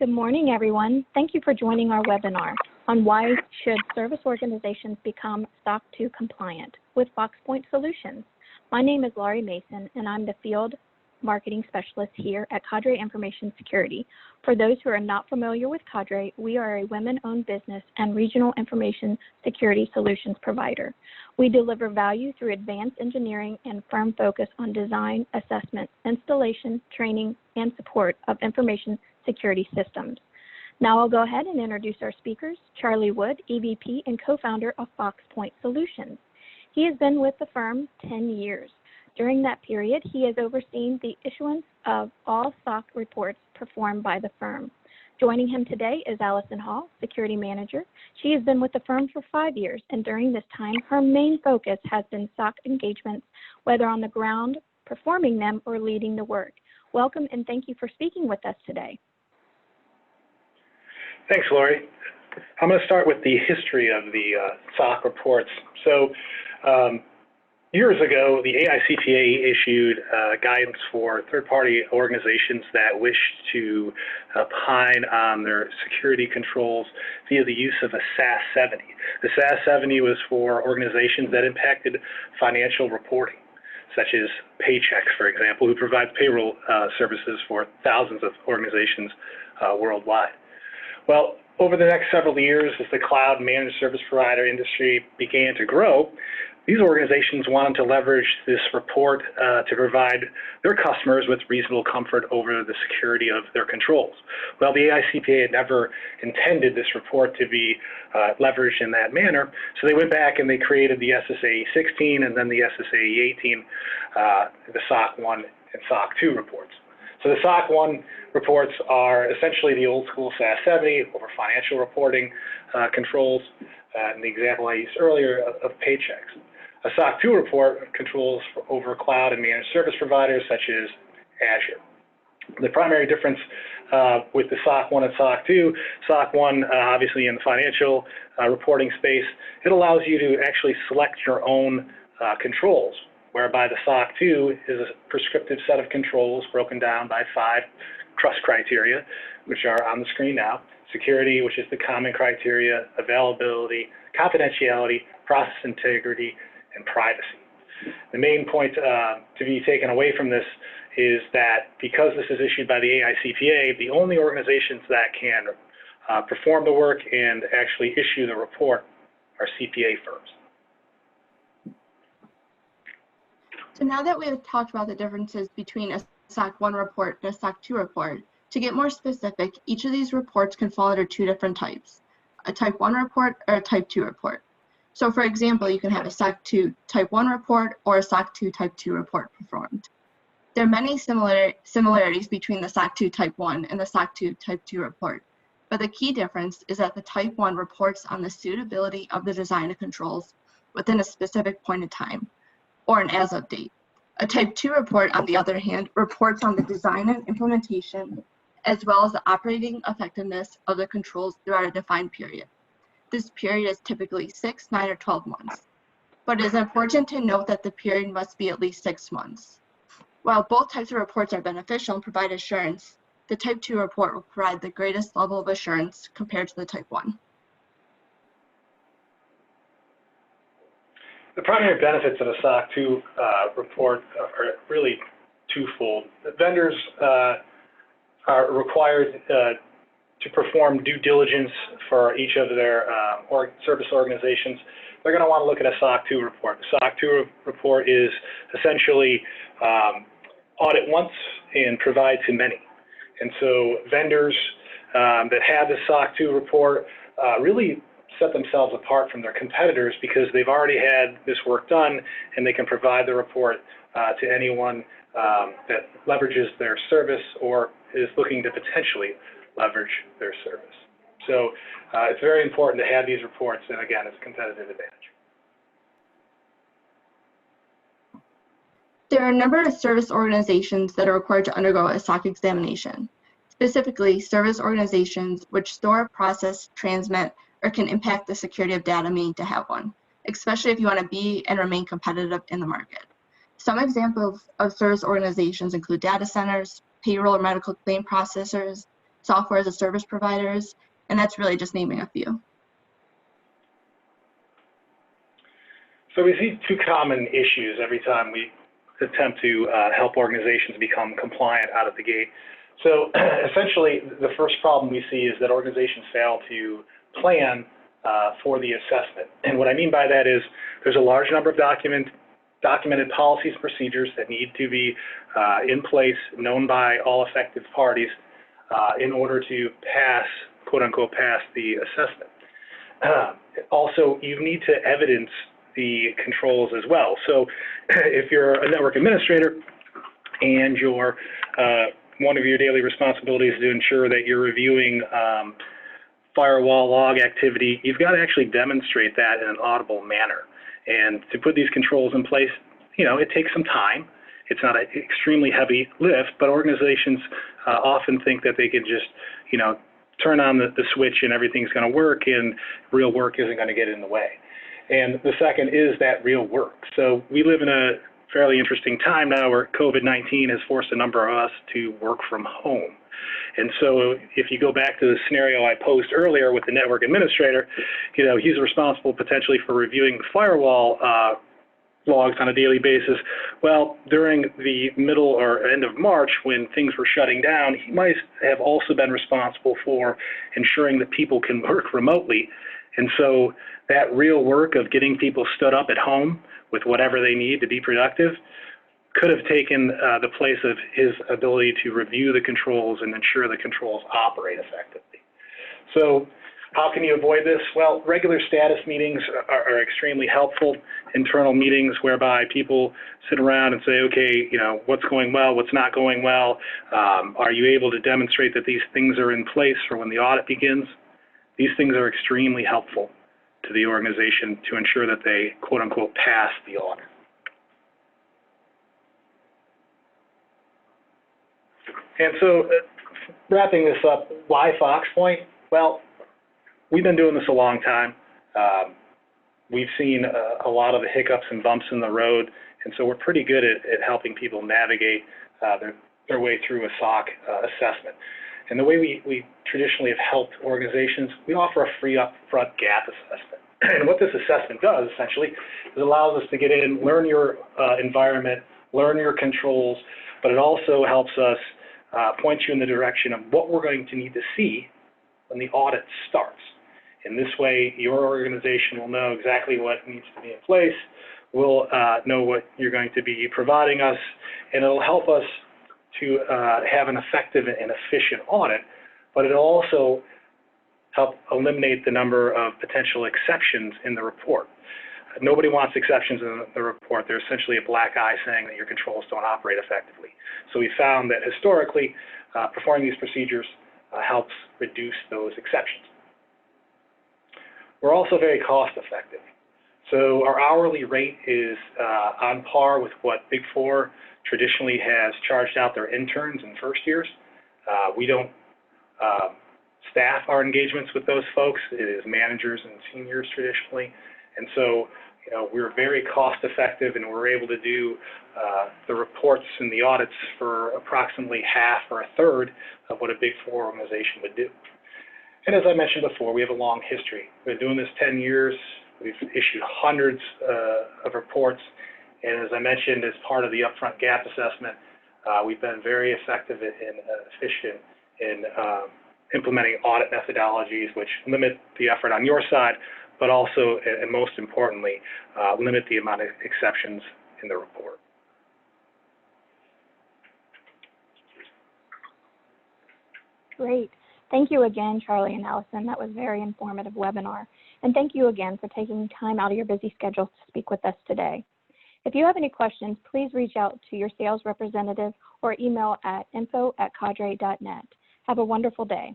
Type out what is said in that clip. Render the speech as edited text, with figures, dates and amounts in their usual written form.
Good morning, everyone. Thank you for joining our webinar on why should service organizations become SOC 2 compliant with FoxPointe Solutions. My name is Laurie Mason, and I'm the Field Marketing Specialist here at Cadre Information Security. For those who are not familiar with Cadre, we are a women-owned business and regional information security solutions provider. We deliver value through advanced engineering and firm focus on design, assessment, installation, training, and support of information security systems. Now I'll go ahead and introduce our speakers. Charlie Wood, EVP and co-founder of FoxPointe Solutions. He has been with the firm 10 years. During that period, he has overseen the issuance of all SOC reports performed by the firm. Joining him today is Allison Hall, Security Manager. She has been with the firm for 5 years, and during this time, her main focus has been SOC engagements, whether on the ground, performing them, or leading the work. Welcome, and thank you for speaking with us today. Thanks, Lori. I'm going to start with the history of the SOC reports. So, years ago, the AICPA issued guidance for third-party organizations that wished to opine on their security controls via the use of a SAS 70. The SAS 70 was for organizations that impacted financial reporting, such as Paychex, for example, who provides payroll services for thousands of organizations worldwide. Well, over the next several years, as the cloud managed service provider industry began to grow, these organizations wanted to leverage this report to provide their customers with reasonable comfort over the security of their controls. Well, the AICPA had never intended this report to be leveraged in that manner, so they went back and they created the SSAE 16 and then the SSAE 18, the SOC 1 and SOC 2 reports. So the SOC 1 reports are essentially the old school SAS 70 over financial reporting controls, and the example I used earlier of Paychex. A SOC 2 report controls over cloud and managed service providers such as Azure. The primary difference with the SOC 1 and SOC 2, SOC 1 obviously in the financial reporting space, it allows you to actually select your own controls, whereby the SOC 2 is a prescriptive set of controls broken down by 5 CRISC criteria, which are on the screen now. Security, which is the common criteria, availability, confidentiality, process integrity, and privacy. The main point to be taken away from this is that because this is issued by the AICPA, the only organizations that can perform the work and actually issue the report are CPA firms. So now that we have talked about the differences between a SOC 1 report and a SOC 2 report, to get more specific, each of these reports can fall under 2 different types, a Type 1 report or a Type 2 report. So for example, you can have a SOC 2 Type 1 report or a SOC 2 Type 2 report performed. There are many similarities between the SOC 2 Type 1 and the SOC 2 Type 2 report, but the key difference is that the Type 1 reports on the suitability of the design of controls within a specific point in time, or an as-of date. A Type 2 report, on the other hand, reports on the design and implementation, as well as the operating effectiveness of the controls throughout a defined period. This period is typically 6, 9, or 12 months. But it is important to note that the period must be at least 6 months. While both types of reports are beneficial and provide assurance, the Type 2 report will provide the greatest level of assurance compared to the Type 1. The primary benefits of a SOC 2 report are really twofold. The vendors are required to perform due diligence for each of their service organizations. They're going to want to look at a SOC 2 report. The SOC 2 report is essentially audit once and provide to many. And so vendors that have the SOC 2 report really set themselves apart from their competitors because they've already had this work done and they can provide the report to anyone that leverages their service or is looking to potentially leverage their service. So it's very important to have these reports, and again, it's a competitive advantage. There are a number of service organizations that are required to undergo a SOC examination, specifically service organizations which store, process, transmit, or can impact the security of data may need to have one, especially if you want to be and remain competitive in the market. Some examples of service organizations include data centers, payroll or medical claim processors, software as a service providers, and that's really just naming a few. So we see two common issues every time we attempt to help organizations become compliant out of the gate. So essentially, the first problem we see is that organizations fail to plan for the assessment. And what I mean by that is there's a large number of documented policies and procedures that need to be in place, known by all affected parties in order to pass, quote unquote, pass the assessment. Also, you need to evidence the controls as well. So if you're a network administrator and your one of your daily responsibilities is to ensure that you're reviewing firewall log activity, you've got to actually demonstrate that in an audible manner. And to put these controls in place, you know, it takes some time. It's not an extremely heavy lift, but organizations often think that they can just, you know, turn on the switch and everything's going to work, and real work isn't going to get in the way. And the second is that real work. So we live in a fairly interesting time now where COVID-19 has forced a number of us to work from home. And so if you go back to the scenario I posed earlier with the network administrator, you know, he's responsible potentially for reviewing firewall logs on a daily basis. Well, during the middle or end of March, when things were shutting down, he might have also been responsible for ensuring that people can work remotely. And so that real work of getting people stood up at home with whatever they need to be productive could have taken the place of his ability to review the controls and ensure the controls operate effectively. So how can you avoid this? Well, regular status meetings are extremely helpful, internal meetings whereby people sit around and say, okay, you know, what's going well, what's not going well? Are you able to demonstrate that these things are in place for when the audit begins? These things are extremely helpful to the organization to ensure that they, quote unquote, pass the audit. And so wrapping this up, why FoxPointe? Well, we've been doing this a long time. We've seen a lot of the hiccups and bumps in the road, and so we're pretty good at helping people navigate their way through a SOC assessment. And the way we traditionally have helped organizations, we offer a free upfront gap assessment. And what this assessment does, essentially, is it allows us to get in, learn your environment, learn your controls, but it also helps us point you in the direction of what we're going to need to see when the audit starts. In this way, your organization will know exactly what needs to be in place, will know what you're going to be providing us, and it'll help us to have an effective and efficient audit, but it'll also help eliminate the number of potential exceptions in the report. Nobody wants exceptions in the report. They're essentially a black eye saying that your controls don't operate effectively. So we found that historically, performing these procedures helps reduce those exceptions. We're also very cost effective. So our hourly rate is on par with what Big Four traditionally has charged out their interns and first years. We don't staff our engagements with those folks. It is managers and seniors traditionally. And so, you know, we're very cost effective, and we're able to do the reports and the audits for approximately half or a third of what a Big Four organization would do. And as I mentioned before, we have a long history. We've been doing this 10 years. We've issued hundreds of reports. And as I mentioned, as part of the upfront gap assessment, we've been very effective and efficient in implementing audit methodologies which limit the effort on your side, but also, and most importantly, limit the amount of exceptions in the report. Great. Thank you again, Charlie and Allison. That was a very informative webinar. And thank you again for taking time out of your busy schedule to speak with us today. If you have any questions, please reach out to your sales representative or email at info@cadre.net. Have a wonderful day.